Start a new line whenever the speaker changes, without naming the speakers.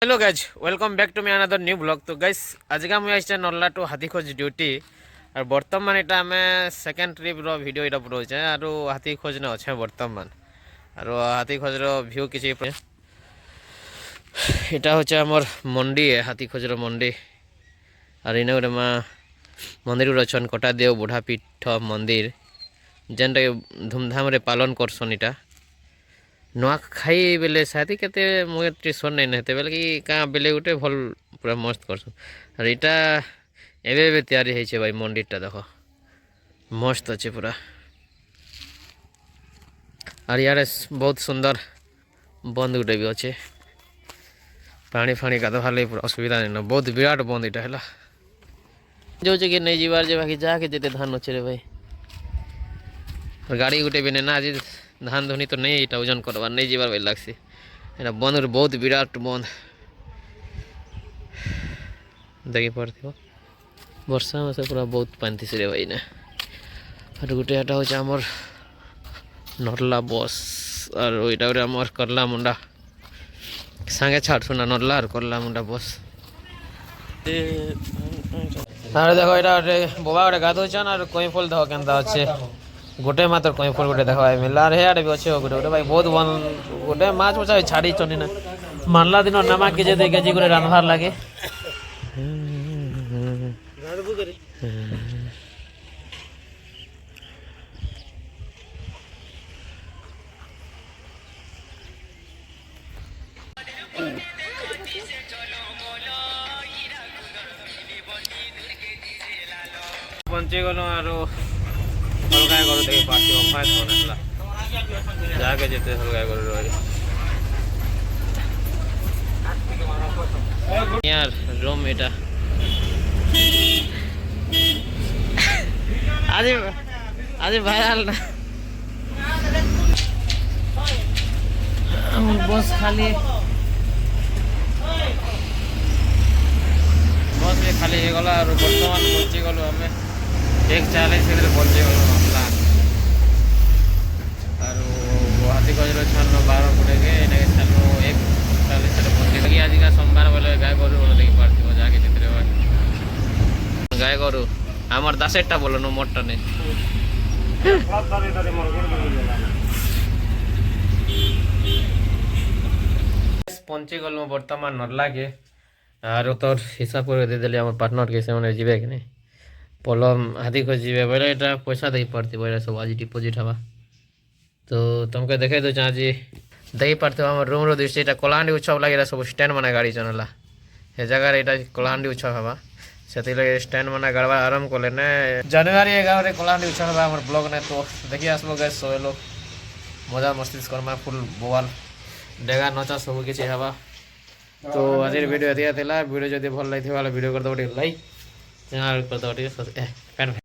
Hello guys welcome back to me another new blog. तो guys आज का मुझे आइसे नल्ला टू हाथीखोज ड्यूटी और बर्तमान यहाँ आम सेकेंड ट्रिप भिडियो यहाँ रोचे और हाथीखोज ने अच्छे बर्तमान और हाथीखोज भ्यू किसी यहाँ हूँ आमर मंडी हाथीखोज मंडी और इन गोटे माँ मंदिर गुटे अच्छन कटादेव बुढ़ा पीठ मंदिर जेनटा धूमधाम पालन करसन इटा नुआ खाई बेले शायद केते मुझे टीसन नहीं नहते बेले कि क्या बेले गोटे भल पूरा मस्त करसन और इटा एवं तैयारी है भाई मंदिरटा देख मस्त अच्छे पूरा और यार बहुत सुंदर बंद गोटे भी अच्छे पानी फाणी गाधवार लगे पूरा असुविधा नहीं बहुत विराट बंद यहाँ है जो कि नहीं जीवार जे बाकी जाके जेते धान अच्छे रे भाई और गाड़ी गोटे भी ना आज धान धोनी तो नहीं ये ओजन करवार नहीं जीवार भाई लगसी यहाँ बंद बहुत विराट बंद देखी पड़ती हो वर्षा में से पूरा बहुत पानी थी रे भाई ने और गोटे यहाँ हूँ आमर नर्ला बस और यहाँ आमर करला मुंडा सांगे छाड़ सुना नर्ला और करला मुंडा बस अरे देखो यहाँ बोबा गोटे गाधुचन और कई फल देख के अच्छे गोटे मात्र कई फल गोटे देखा मिलला और हेड भी अच्छे गोटे गोटे भाई बहुत बन गोटे माछ मछा छाड़ी चनी ना मानला दिन नमक के जे केजी गोटे रांधवार लगे पहुंची गलु और हलगाय गरु देखी पार्टी अफायत बना जाके जेते हलगाय गरु रही यार रूम एटा आज आज भाइराल ना बस खाली बस भी खाली हो गला और बर्तमान पहुंची गलु आम 1:40 पहुंची गलु हमला और हाथीखोज छान 12 फुटे के छान 1:40 पहुंची आज का सोमवार बोले गाय गरु देखी पार्थ जाके चित्र गाय गरु आमर 10टा बोलो मोटा नहीं पहुंची गलु बर्तमान नर्ला के और तोर हिसाब कर देदेली आम पार्टनर के से जीवे कि नहीं पलम हाथीखोज जीवे बोले यहाँ पैसा दे पड़ती बोले सब आज डिपोजिट हवा तो तुमको देखे दूँ आज दे पार्थ आम रूम रो दृष्टि यहाँ कलाहांडी उत्सव लगे सब स्टैंड माना गाड़ी चलला हे जगह यहाँ कलाहांडी उत्सव हवा से लगे स्टैंड माना गाड़वा आरम्भ कले ना जनवरी 11 कलाहांडी उत्सव हवा आम ब्लॉग ने तो देखी आसबो गैस सब लोग मजा मस्ती करमा फुल बोवाल डेगा नचा सब किसी हवा तो आज वीडियो ये वीडियो जब भल लगी वीडियो करदे लाइक चैनल करदे